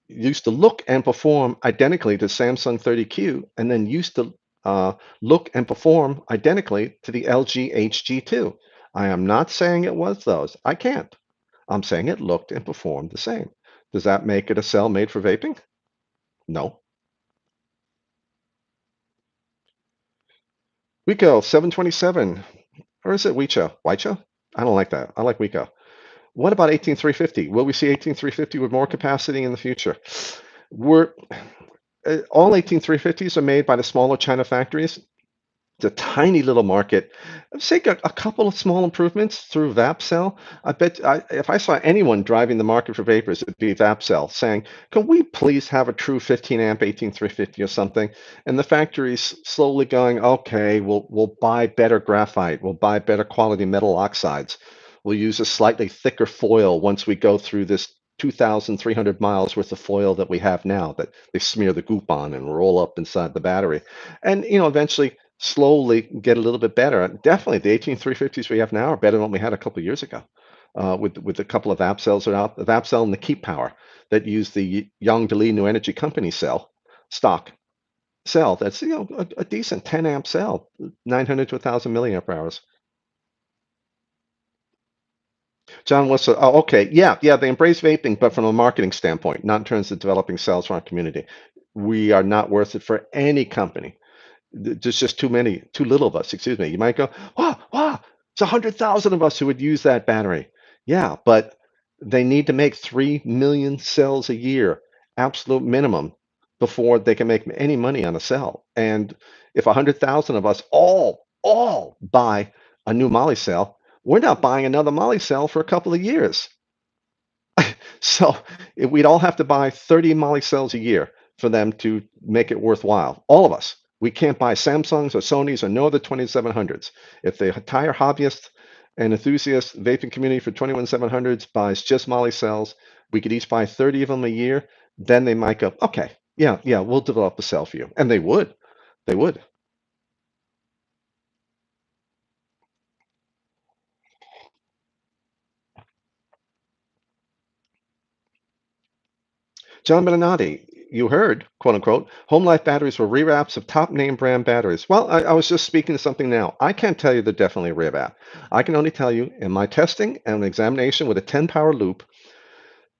used to look and perform identically to Samsung 30Q, and then used to look and perform identically to the LG HG2. I am not saying it was those. I can't. I'm saying it looked and performed the same. Does that make it a cell made for vaping? No. Wico 727, or is it Wicho? Wicho? I don't like that. I like Wico. What about 18350? Will we see 18350 with more capacity in the future? We're all 18350s are made by the smaller China factories. It's a tiny little market. I'd say a couple of small improvements through VapCell. If I saw anyone driving the market for vapors, it'd be VapCell saying, "Can we please have a true 15 amp 18350 or something?" And the factory's slowly going, "Okay, we'll buy better graphite. We'll buy better quality metal oxides. We'll use a slightly thicker foil once we go through this 2,300 miles worth of foil that we have now that they smear the goop on and roll up inside the battery." And eventually slowly get a little bit better. Definitely, the 18350s we have now are better than what we had a couple of years ago. With a couple of app cells that are out, the VapCell cell and the Keep Power that use the Yongdali New Energy Company cell stock cell. That's a decent 10 amp cell, 900 to 1,000 milliampere hours. John Whistle. Oh, okay. Yeah, yeah. They embrace vaping, but from a marketing standpoint, not in terms of developing cells for our community. We are not worth it for any company. There's just too many, too little of us. Excuse me. You might go, wow, wow, it's 100,000 of us who would use that battery. Yeah, but they need to make 3 million cells a year, absolute minimum, before they can make any money on a cell. And if 100,000 of us all buy a new Molly cell, we're not buying another Molly cell for a couple of years. So if we'd all have to buy 30 Molly cells a year for them to make it worthwhile. All of us. We can't buy Samsungs or Sonys or no other 2700s. If the entire hobbyist and enthusiast vaping community for 21700s buys just Molly cells, we could each buy 30 of them a year. Then they might go, okay, yeah, yeah, we'll develop a cell for you. And they would. They would. John Beninati, you heard, quote unquote, home life batteries were rewraps of top name brand batteries. Well, I was just speaking to something now. I can't tell you they're definitely a rewrap. I can only tell you in my testing and an examination with a 10 power loop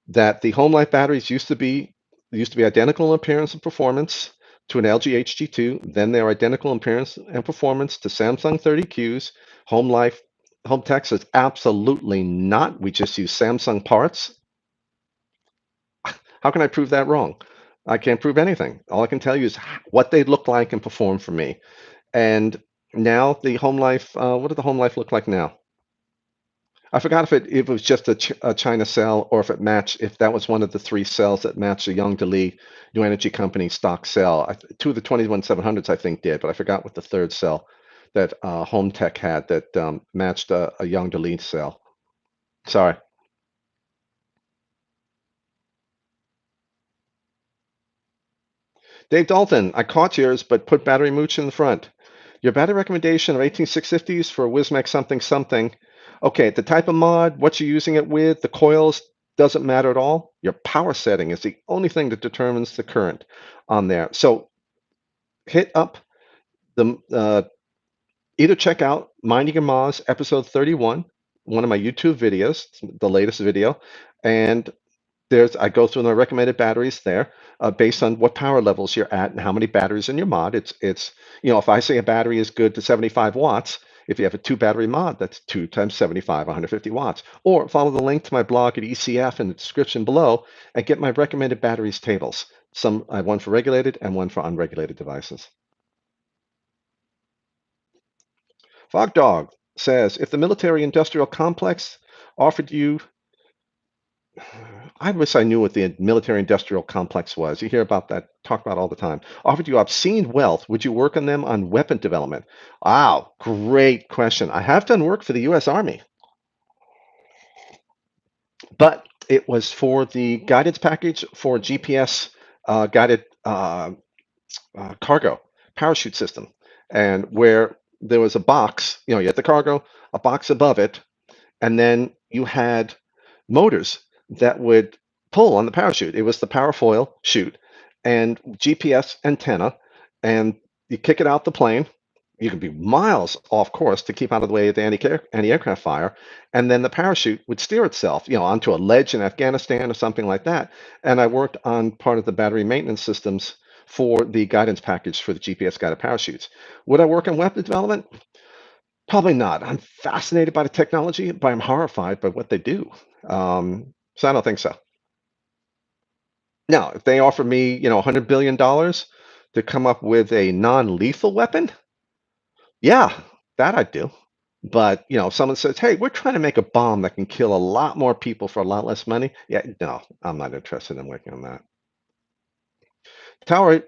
that the home life batteries used to be identical in appearance and performance to an LG HG2. Then they're identical in appearance and performance to Samsung 30Qs. Home life, home tech says absolutely not. We just use Samsung parts. How can I prove that wrong? I can't prove anything. All I can tell you is what they look like and perform for me. And now the home life, what did the home life look like now? I forgot if it was just a China cell or if it matched, if that was one of the three cells that matched the Young Lee New Energy Company stock cell. Two of the 21700s I think did, but I forgot what the third cell that Home Tech had that matched a Young Lee cell. Sorry. Dave Dalton, I caught yours, but put battery mooch in the front. Your battery recommendation of 18650s for a Wismec something something. Okay, the type of mod, what you're using it with, the coils doesn't matter at all. Your power setting is the only thing that determines the current on there. So hit up the either check out Minding Your Moz episode 31, one of my YouTube videos, the latest video, and I go through my recommended batteries there based on what power levels you're at and how many batteries in your mod. If I say a battery is good to 75 watts, if you have a two battery mod, that's 2 times 75, 150 watts. Or follow the link to my blog at ECF in the description below and get my recommended batteries tables. I have one for regulated and one for unregulated devices. Fog Dog says, if the military industrial complex offered you I wish I knew what the military industrial complex was. You hear about that, talk about all the time. Offered you obscene wealth. Would you work on them on weapon development? Wow, great question. I have done work for the U.S. Army, but it was for the guidance package for GPS guided cargo parachute system, and where there was a box, you had the cargo, a box above it, and then you had motors that would pull on the parachute. It was the parafoil chute and GPS antenna, and you kick it out the plane. You could be miles off course to keep out of the way of the anti-aircraft fire, and then the parachute would steer itself, onto a ledge in Afghanistan or something like that. And I worked on part of the battery maintenance systems for the guidance package for the GPS guided parachutes. Would I work on weapon development? Probably not. I'm fascinated by the technology, but I'm horrified by what they do. So I don't think so. Now, if they offer me, $100 billion to come up with a non-lethal weapon, yeah, that I'd do. But, if someone says, hey, we're trying to make a bomb that can kill a lot more people for a lot less money, yeah, no, I'm not interested in working on that. Tower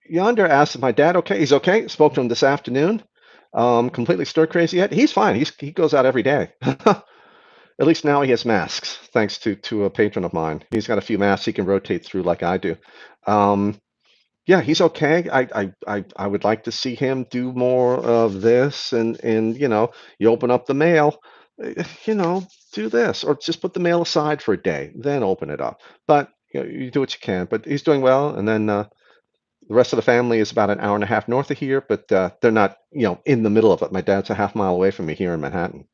Yonder asked if my dad okay. He's okay. Spoke to him this afternoon. Completely stir crazy yet? He's fine. He goes out every day. At least now he has masks, thanks to a patron of mine. He's got a few masks he can rotate through like I do. Um, yeah, he's okay. I would like to see him do more of this, and you open up the mail, do this, or just put the mail aside for a day, then open it up. But you do what you can. But he's doing well, and then the rest of the family is about an hour and a half north of here, but they're not, in the middle of it. My dad's a half mile away from me here in Manhattan.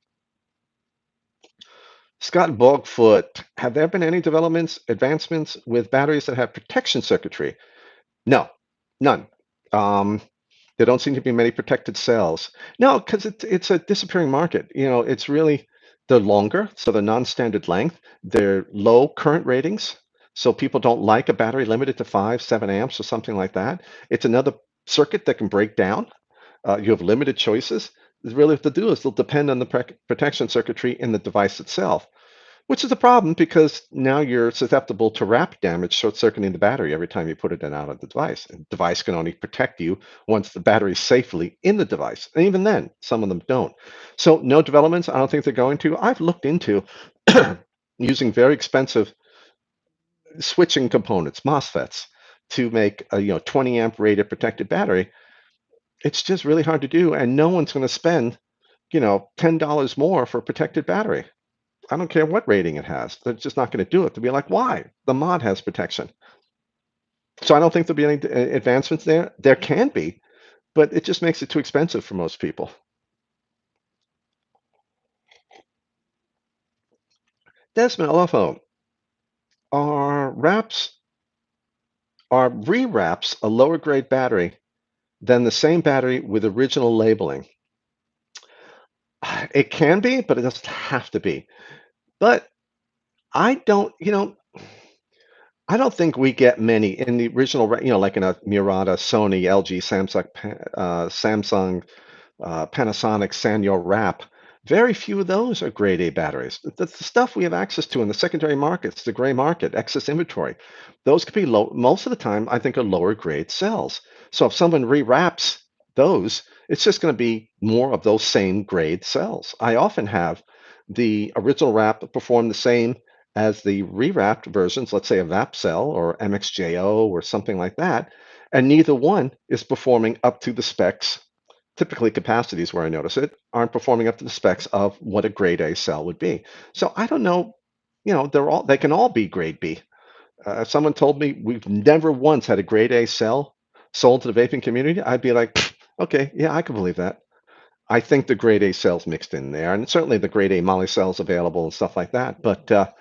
Scott Bogfoot, have there been any advancements with batteries that have protection circuitry? No, none. Um, there don't seem to be many protected cells. No, because it's a disappearing market. It's really they're longer, so they're non-standard length. They're low current ratings, so people don't like a battery limited to 5, 7 amps or something like that. It's another circuit that can break down. You have limited choices. Really, what they'll do is they'll depend on the protection circuitry in the device itself, which is a problem because now you're susceptible to wrap damage, short-circuiting the battery every time you put it in and out of the device. And the device can only protect you once the battery is safely in the device. And even then, some of them don't. So no developments. I don't think they're going to. I've looked into using very expensive switching components, MOSFETs, to make a 20 amp rated protected battery. It's just really hard to do, and no one's going to spend $10 more for a protected battery. I don't care what rating it has. They're just not going to do it. To be like, why? The mod has protection. So I don't think there'll be any advancements there. There can be, but it just makes it too expensive for most people. Desmond LFO, are wraps are re-wraps a lower grade battery than the same battery with original labeling? It can be, but it doesn't have to be. But I don't, I don't think we get many in the original, like in a Murata, Sony, LG, Samsung, Panasonic, Sanyo wrap. Very few of those are grade A batteries. That's the stuff we have access to in the secondary markets, the gray market, excess inventory. Those could be low. Most of the time, I think, are lower grade cells. So if someone rewraps those, it's just going to be more of those same grade cells. I often have the original wrap perform the same as the rewrapped versions, let's say a VapCell or MXJO or something like that, and neither one is performing up to the specs. Typically, capacities where I notice it aren't performing up to the specs of what a grade A cell would be. So I don't know. They can all be grade B. If someone told me we've never once had a grade A cell sold to the vaping community, I'd be like, okay, yeah, I can believe that. I think the grade A cells mixed in there, and certainly the grade A moly cells available and stuff like that. But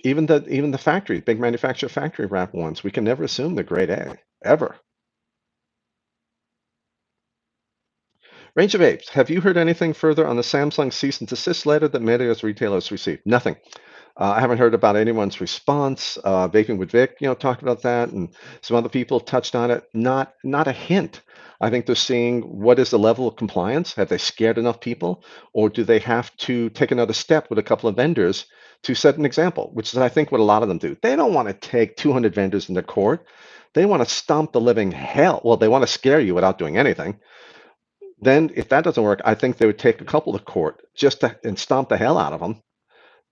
even the factory, big manufacturer factory wrap ones, we can never assume they're grade A ever. Range of Apes, have you heard anything further on the Samsung cease and desist letter that many of us retailers received? Nothing. I haven't heard about anyone's response. Vaping with Vic, talked about that, and some other people touched on it. Not a hint. I think they're seeing what is the level of compliance. Have they scared enough people, or do they have to take another step with a couple of vendors to set an example? Which is, I think, what a lot of them do. They don't want to take 200 vendors into court. They want to stomp the living hell. Well, they want to scare you without doing anything. Then, if that doesn't work, I think they would take a couple to court and stomp the hell out of them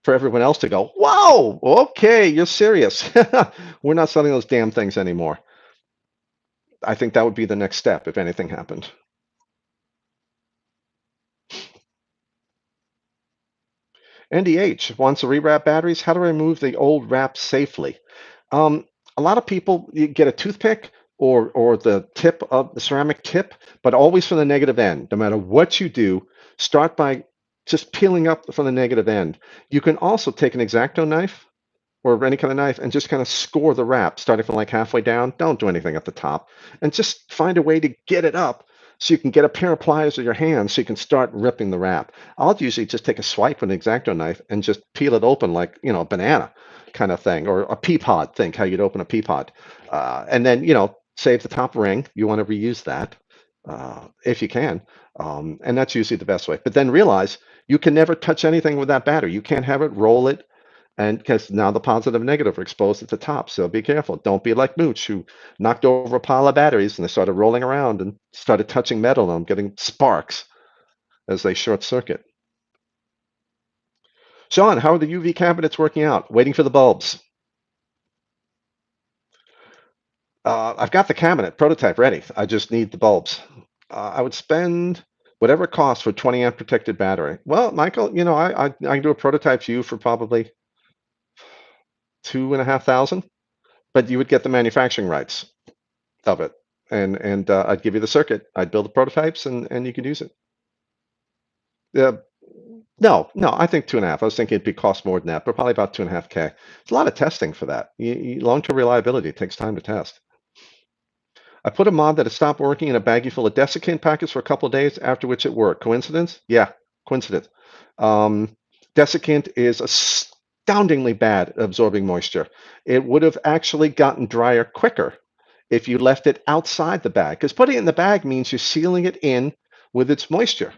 for everyone else to go, "Whoa, okay, you're serious. We're not selling those damn things anymore." I think that would be the next step if anything happened. NDH wants to rewrap batteries. How to remove the old wrap safely? Um, a lot of people, you get a toothpick or the tip of the ceramic tip, but always from the negative end. No matter what you do, start by just peeling up from the negative end. You can also take an X-Acto knife or any kind of knife and just kind of score the wrap, starting from like halfway down. Don't do anything at the top, and just find a way to get it up so you can get a pair of pliers with your hands so you can start ripping the wrap. I'll usually just take a swipe with an X-Acto knife and just peel it open like, a banana kind of thing, or a pea pod. Think how you'd open a pea pod. And then, save the top ring. You want to reuse that if you can. And that's usually the best way. But then realize you can never touch anything with that battery. You can't have it, roll it, and because now the positive and negative are exposed at the top. So be careful. Don't be like Mooch, who knocked over a pile of batteries and they started rolling around and started touching metal and getting sparks as they short circuit. Sean, how are the UV cabinets working out? Waiting for the bulbs. I've got the cabinet prototype ready. I just need the bulbs. I would spend whatever it costs for 20 amp protected battery. Well, Michael, I can do a prototype for you for probably 2,500, but you would get the manufacturing rights of it, and I'd give you the circuit. I'd build the prototypes, and you could use it. Yeah, no, no, I think 2.5. I was thinking it'd be cost more than that, but probably about 2.5K. It's a lot of testing for that. Long-term reliability takes time to test. I put a mod that had stopped working in a baggie full of desiccant packets for a couple of days, after which it worked. Coincidence? Yeah, coincidence. Desiccant is astoundingly bad at absorbing moisture. It would have actually gotten drier quicker if you left it outside the bag, because putting it in the bag means you're sealing it in with its moisture.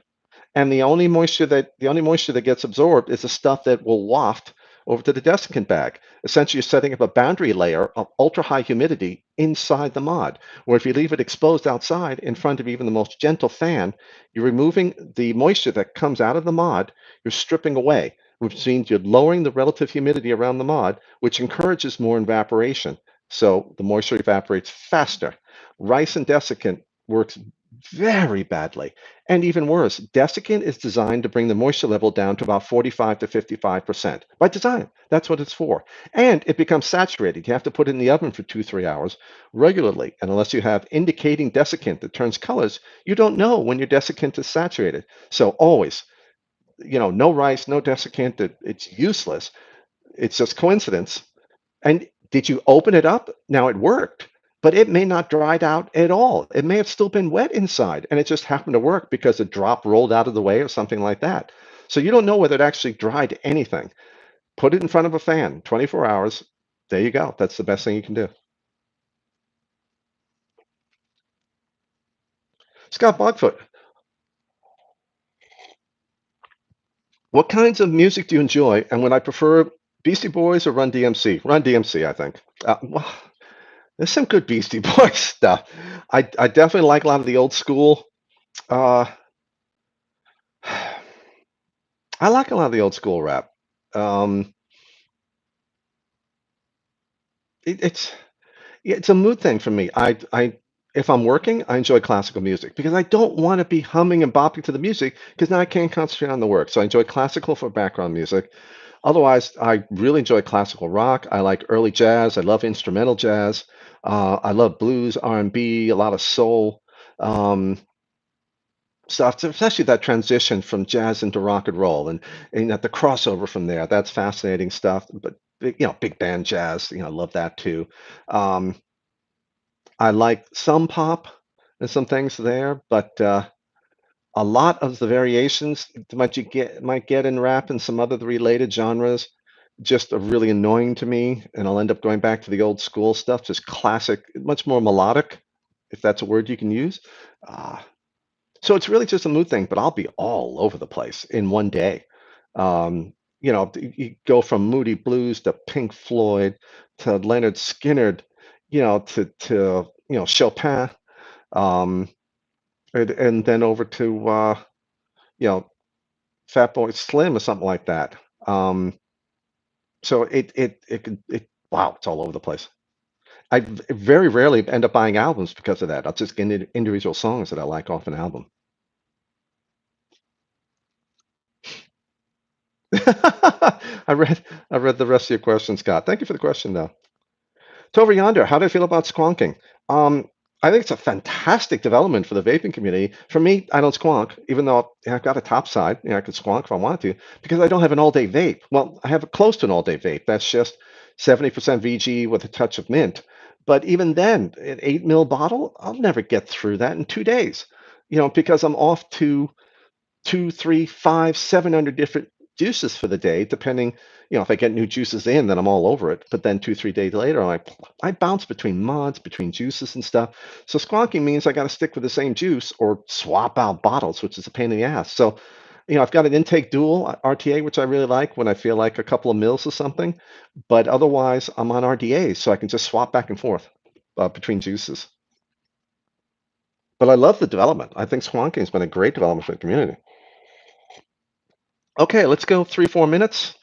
And the only moisture that gets absorbed is the stuff that will waft over to the desiccant bag. Essentially, you're setting up a boundary layer of ultra high humidity inside the mod, where if you leave it exposed outside in front of even the most gentle fan, you're removing the moisture that comes out of the mod, you're stripping away, which means you're lowering the relative humidity around the mod, which encourages more evaporation. So the moisture evaporates faster. Rice and desiccant works very badly. And even worse, desiccant is designed to bring the moisture level down to about 45 to 55% by design. That's what it's for. And it becomes saturated. You have to put it in the oven for 2, 3 hours regularly. And unless you have indicating desiccant that turns colors, you don't know when your desiccant is saturated. So always, no rice, no desiccant. It's useless. It's just coincidence. And did you open it up? Now it worked, but it may not dried out at all. It may have still been wet inside, and it just happened to work because a drop rolled out of the way or something like that. So you don't know whether it actually dried anything. Put it in front of a fan, 24 hours. There you go. That's the best thing you can do. Scott Bogfoot, what kinds of music do you enjoy? And would I prefer Beastie Boys or Run DMC? Run DMC, I think. Well, there's some good Beastie Boys stuff. I definitely like a lot of the old school. Uh, I like a lot of the old school rap. Um, it's yeah, it's a mood thing for me. If I'm working, I enjoy classical music because I don't want to be humming and bopping to the music because now I can't concentrate on the work. So I enjoy classical for background music. Otherwise, I really enjoy classical rock. I like early jazz. I love instrumental jazz. I love blues, R&B, a lot of soul. Um, stuff, so especially that transition from jazz into rock and roll and the crossover from there. That's fascinating stuff. But big band jazz, love that too. Um, I like some pop and some things there, but a lot of the variations that might get in rap and some other related genres just are really annoying to me, and I'll end up going back to the old school stuff, just classic, much more melodic, if that's a word you can use. Uh, so it's really just a mood thing, but I'll be all over the place in one day. You go from Moody Blues to Pink Floyd to Leonard Skinner, to Chopin, um, and then over to you know Fatboy Slim or something like that. Um, so wow, it's all over the place. Very rarely end up buying albums because of that. I'll just get individual songs that I like off an album. I read the rest of your question, Scott. Thank you for the question, though. Over yonder, how do I feel about squonking? Um, I think it's a fantastic development for the vaping community. For me, I don't squonk, even though I've got a top side. I could squonk if I wanted to, because I don't have an all-day vape. Well, I have a close to an all-day vape. That's just 70% VG with a touch of mint. But even then, an 8 ml bottle, I'll never get through that in 2 days. Because I'm off to two, three, five, 700 different juices for the day, depending, if I get new juices in, then I'm all over it. But then 2, 3 days later, I bounce between mods, between juices and stuff. So squonking means I got to stick with the same juice or swap out bottles, which is a pain in the ass. So, I've got an intake dual RTA, which I really like when I feel like a couple of mils or something. But otherwise, I'm on RDAs, so I can just swap back and forth between juices. But I love the development. I think squonking has been a great development for the community. Okay, let's go 3, 4 minutes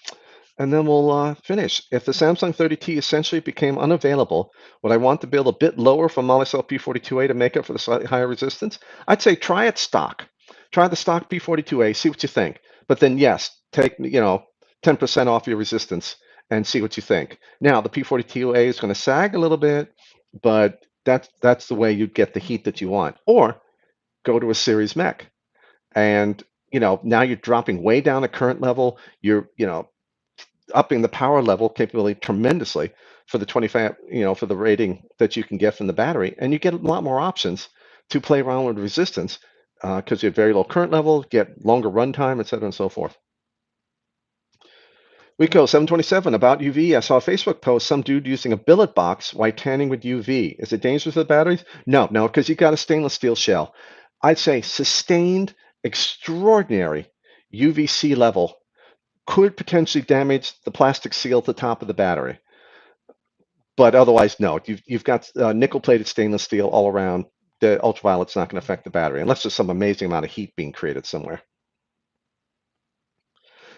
and then we'll finish. If the Samsung 30T essentially became unavailable, would I want to build a bit lower for Molicel P42A to make up for the slightly higher resistance? I'd say try it stock. Try the stock P42A, see what you think. But then, yes, take 10% off your resistance and see what you think. Now, the P42A is going to sag a little bit, but that's the way you'd get the heat that you want. Or go to a series mech. And now you're dropping way down the current level. You're upping the power level capability tremendously for the 25, for the rating that you can get from the battery, and you get a lot more options to play around with resistance because you have very low current level, get longer runtime, et cetera, and so forth. Rico 727 about UV. I saw a Facebook post, some dude using a billet box while tanning with UV. Is it dangerous for the batteries? No, because you got a stainless steel shell. I'd say sustained, extraordinary UVC level could potentially damage the plastic seal at the top of the battery. But otherwise, no. You've got nickel-plated stainless steel all around. The ultraviolet's not going to affect the battery unless there's some amazing amount of heat being created somewhere.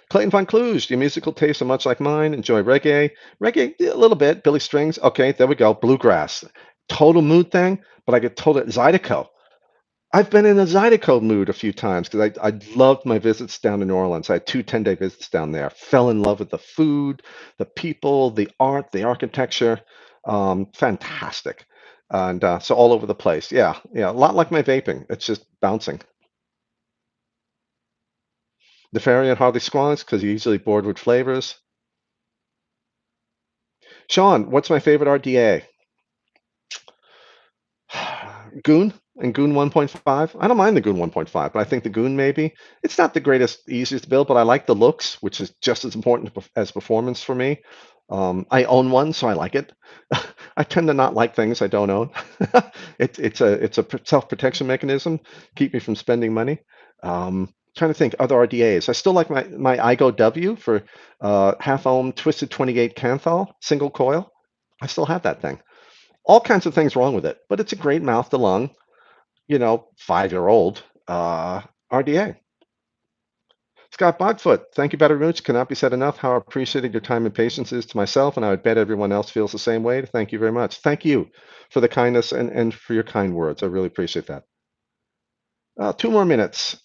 Clayton Von Cluj, your musical tastes are much like mine. Enjoy reggae. Reggae, a little bit. Billy Strings. Okay, there we go. Bluegrass. Total mood thing, but I get told it. Zydeco. I've been in a Zydeco mood a few times because I loved my visits down to New Orleans. I had two 10-day visits down there. Fell in love with the food, the people, the art, the architecture. Fantastic. And so all over the place. Yeah, yeah, a lot like my vaping. It's just bouncing. Nefarian hardly squonks because you're easily bored with flavors. Sean, what's my favorite RDA? Goon and Goon 1.5. I don't mind the Goon 1.5, but I think the Goon maybe. It's not the greatest, easiest to build, but I like the looks, which is just as important as performance for me. I own one, so I like it. I tend to not like things I don't own. It's a self-protection mechanism, keep me from spending money. Trying to think other RDAs. I still like my IGO W for half ohm twisted 28 Canthal single coil. I still have that thing. All kinds of things wrong with it, but it's a great mouth to lung, 5-year-old RDA. Scott Bogfoot, thank you, Better Mooch. Cannot be said enough how appreciated your time and patience is to myself, and I would bet everyone else feels the same way. Thank you very much. Thank you for the kindness and for your kind words. I really appreciate that. 2 more minutes.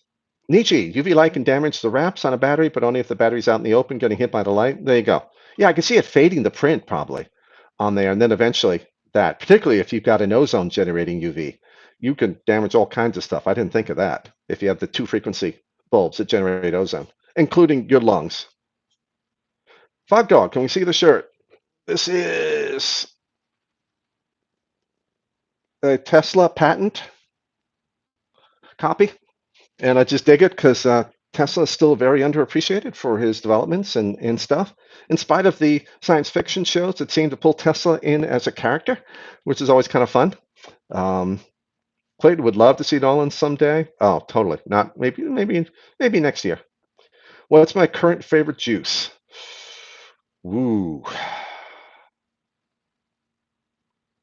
Nietzsche, UV light can damage the wraps on a battery, but only if the battery's out in the open getting hit by the light. There you go. Yeah, I can see it fading the print probably on there, and then eventually that, particularly if you've got an ozone generating UV, you can damage all kinds of stuff. I didn't think of that. If you have the two frequency bulbs that generate ozone, including your lungs. Fog Dog, can we see the shirt? This is a Tesla patent copy. And I just dig it because Tesla is still very underappreciated for his developments and stuff, in spite of the science fiction shows that seem to pull Tesla in as a character, which is always kind of fun. Um, Clayton would love to see Nolan someday. Oh, totally. Not maybe next year. What's my current favorite juice? Ooh,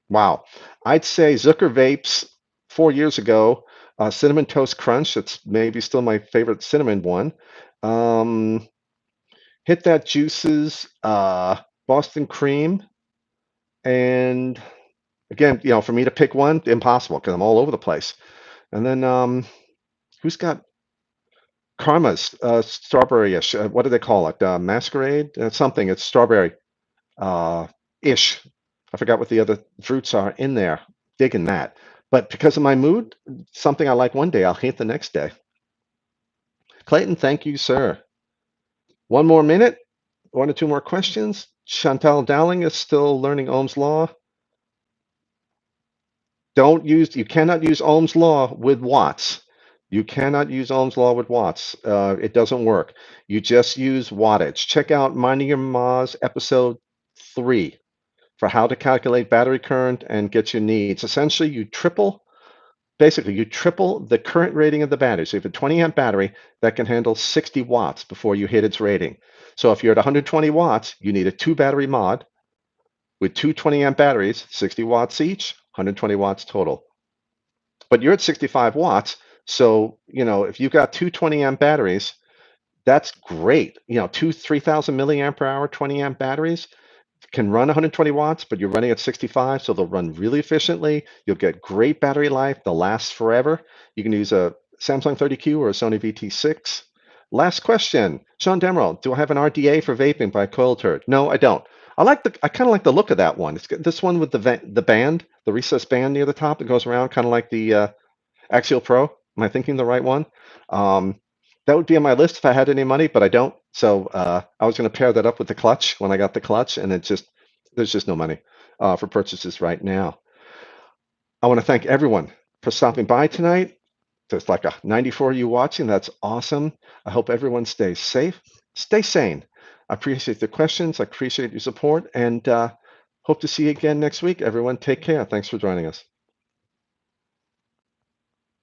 wow. I'd say Zucker Vapes 4 years ago. Cinnamon Toast Crunch. That's maybe still my favorite cinnamon one. Um, Hit That Juices, Boston Cream, and again, for me to pick one, impossible because I'm all over the place. And then who's got Karma's strawberry-ish? What do they call it? Masquerade? Something. It's strawberry ish. I forgot what the other fruits are in there. Digging that. But because of my mood, something I like one day, I'll hate the next day. Clayton, thank you, sir. One more minute. One or two more questions. Chantal Dowling is still learning Ohm's law. You cannot use Ohm's law with watts. You cannot use Ohm's law with watts. It doesn't work. You just use wattage. Check out Minding Your Moz episode 3 for how to calculate battery current and get your needs. Essentially, basically, you triple the current rating of the battery. So if you have a 20 amp battery that can handle 60 watts before you hit its rating. So if you're at 120 watts, you need a 2 battery mod with two 20 amp batteries, 60 watts each, 120 watts total. But you're at 65 watts. So, if you've got two 20 amp batteries, that's great. Two 3,000 milliamp per hour 20 amp batteries can run 120 watts, but you're running at 65, so they'll run really efficiently. You'll get great battery life. They'll last forever. You can use a Samsung 30Q or a Sony VT6. Last question, Sean Demerol, do I have an RDA for vaping by Coil Turd? No, I don't. I kind of like the look of that one. It's this one with the band, the recessed band near the top that goes around, kind of like the Axial Pro. Am I thinking the right one? Um, that would be on my list if I had any money, but I don't. So I was going to pair that up with the clutch when I got the clutch, and there's just no money for purchases right now. I want to thank everyone for stopping by tonight. There's like a 94 of you watching. That's awesome. I hope everyone stays safe, stay sane. I appreciate the questions. I appreciate your support, and hope to see you again next week. Everyone, take care. Thanks for joining us.